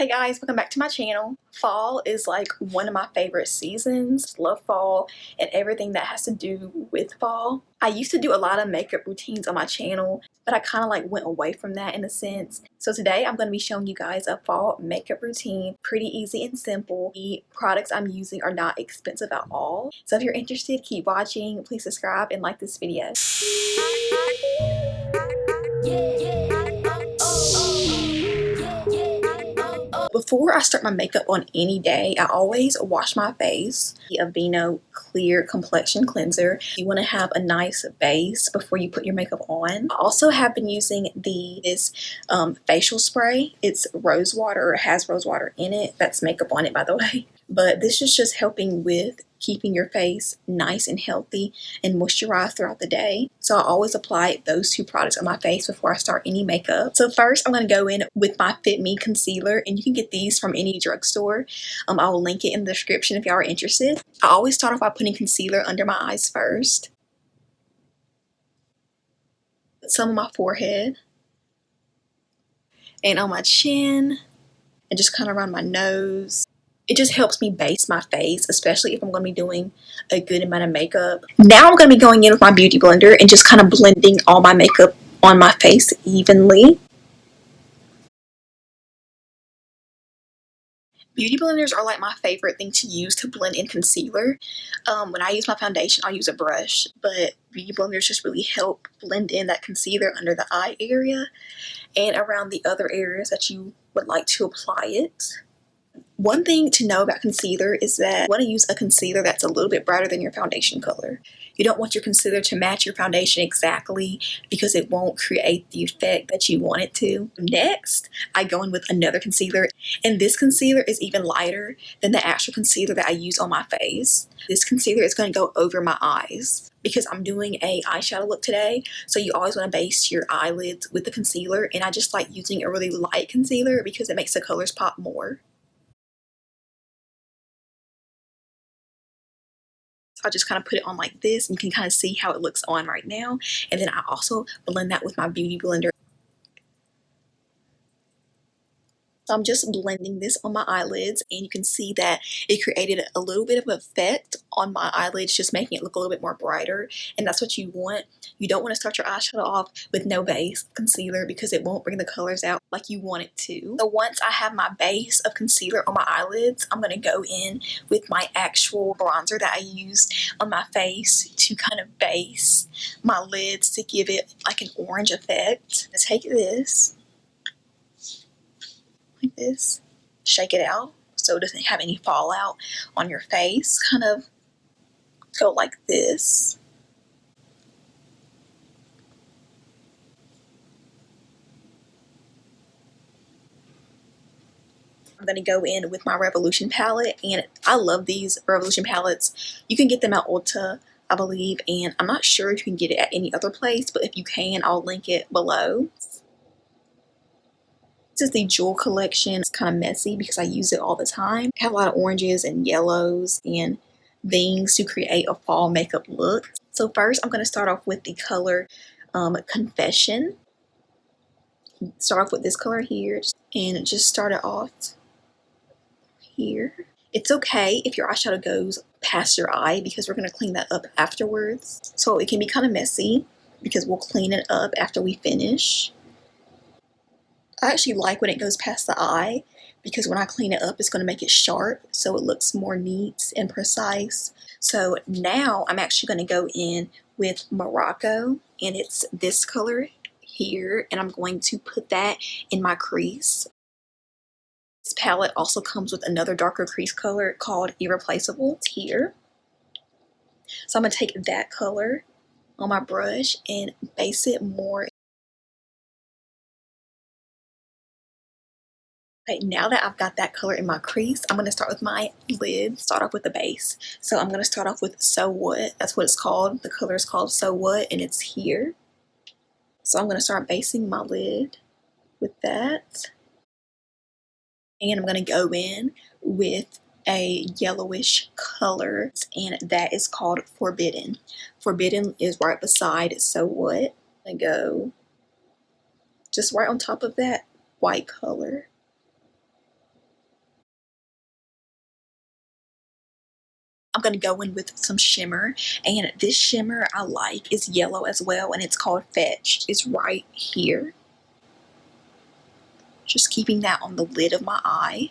Hey guys, welcome back to my channel. Fall is like one of my favorite seasons. Love fall and everything that has to do with fall. I used to do a lot of makeup routines on my channel, but I kind of like went away from that in a sense. So today I'm going to be showing you guys a fall makeup routine. Pretty easy and simple. The products I'm using are not expensive at all. So if you're interested, keep watching. Please subscribe and like this video. Before I start my makeup on any day, I always wash my face. The Aveeno Clear Complexion Cleanser. You want to have a nice base before you put your makeup on. I also have been using this facial spray. It's rose water, or has rose water in it. That's makeup on it, by the way. But this is just helping with keeping your face nice and healthy and moisturized throughout the day. So I always apply those two products on my face before I start any makeup. So first I'm going to go in with my Fit Me concealer, and you can get these from any drugstore. I will link it in the description if y'all are interested. I always start off by putting concealer under my eyes first. Put some on my forehead and on my chin, and just kind of around my nose. It just helps me base my face, especially if I'm going to be doing a good amount of makeup. Now I'm going to be going in with my beauty blender and just kind of blending all my makeup on my face evenly. Beauty blenders are like my favorite thing to use to blend in concealer. When I use my foundation, I'll use a brush, but beauty blenders just really help blend in that concealer under the eye area and around the other areas that you would like to apply it. One thing to know about concealer is that you want to use a concealer that's a little bit brighter than your foundation color. You don't want your concealer to match your foundation exactly because it won't create the effect that you want it to. Next, I go in with another concealer, and this concealer is even lighter than the actual concealer that I use on my face. This concealer is going to go over my eyes because I'm doing a eyeshadow look today, so you always want to base your eyelids with the concealer, and I just like using a really light concealer because it makes the colors pop more. I'll just kind of put it on like this, and you can kind of see how it looks on right now. And then I also blend that with my beauty blender. So I'm just blending this on my eyelids, and you can see that it created a little bit of an effect on my eyelids, just making it look a little bit more brighter. And that's what you want. You don't want to start your eyeshadow off with no base concealer because it won't bring the colors out like you want it to. So once I have my base of concealer on my eyelids, I'm going to go in with my actual bronzer that I used on my face to kind of base my lids to give it like an orange effect. Let's take this like this, shake it out so it doesn't have any fallout on your face. Kind of go like this. I'm going to go in with my Revolution palette, and I love these Revolution palettes. You can get them at Ulta, I believe, and I'm not sure if you can get it at any other place, but if you can, I'll link it below. This is the Jewel collection. It's kind of messy because I use it all the time. I have a lot of oranges and yellows and things to create a fall makeup look. So first I'm going to start off with the color Confession. Start off with this color here and just start it off here. It's okay if your eyeshadow goes past your eye because we're going to clean that up afterwards. So it can be kind of messy because we'll clean it up after we finish. I actually like when it goes past the eye because when I clean it up, it's going to make it sharp so it looks more neat and precise. So now I'm actually going to go in with Morocco, and it's this color here, and I'm going to put that in my crease. This palette also comes with another darker crease color called Irreplaceable. It's here. So I'm going to take that color on my brush and base it more. Okay, now that I've got that color in my crease, I'm going to start with my lid, start off with the base. So I'm going to start off with So What. That's what it's called. The color is called So What, and it's here. So I'm going to start basing my lid with that. And I'm going to go in with a yellowish color, and that is called Forbidden. Forbidden is right beside So What. I'm going to go just right on top of that white color. I'm going to go in with some shimmer, and this shimmer I like is yellow as well, and it's called Fetch. It's right here. Just keeping that on the lid of my eye.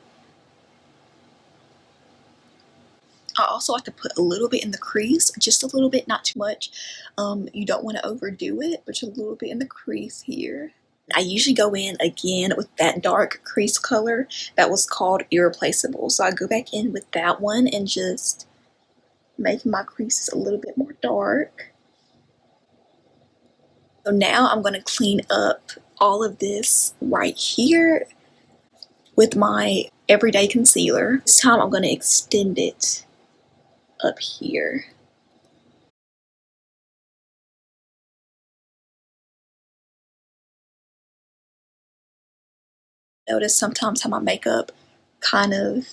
I also like to put a little bit in the crease, just a little bit, not too much. You don't want to overdo it, but just a little bit in the crease here. I usually go in again with that dark crease color that was called Irreplaceable. So I go back in with that one and just make my creases a little bit more dark. So now I'm going to clean up all of this right here with my everyday concealer. This time I'm going to extend it up here. Notice sometimes how my makeup kind of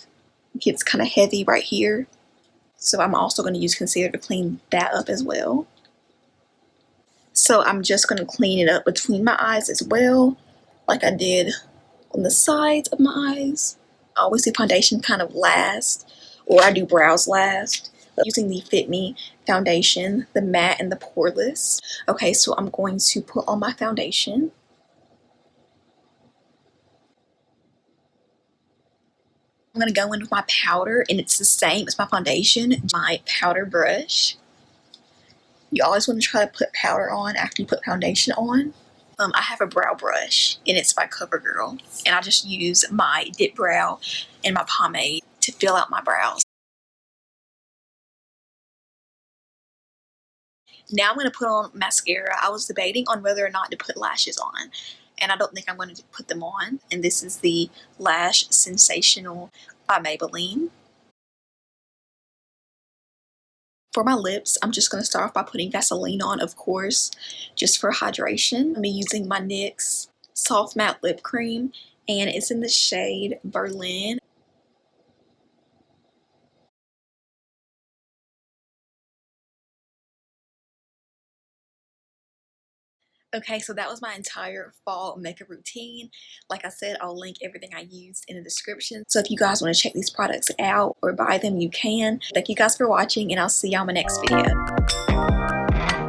gets kind of heavy right here. So I'm also going to use concealer to clean that up as well. So I'm just going to clean it up between my eyes as well, like I did on the sides of my eyes. I always do foundation kind of last, or I do brows last. Using the Fit Me foundation, the matte and the poreless. Okay, so I'm going to put on my foundation. I'm going to go in with my powder, and it's the same as my foundation, my powder brush. You always want to try to put powder on after you put foundation on. I have a brow brush, and it's by CoverGirl, and I just use my dip brow and my pomade to fill out my brows. Now I'm going to put on mascara. I was debating on whether or not to put lashes on, and I don't think I'm going to put them on. And this is the Lash Sensational by Maybelline. For my lips, I'm just going to start off by putting Vaseline on, of course, just for hydration. I'm using my NYX Soft Matte Lip Cream, and it's in the shade Berlin. Okay, so that was my entire fall makeup routine. Like I said, I'll link everything I used in the description. So if you guys want to check these products out or buy them, you can. Thank you guys for watching, and I'll see y'all in my next video.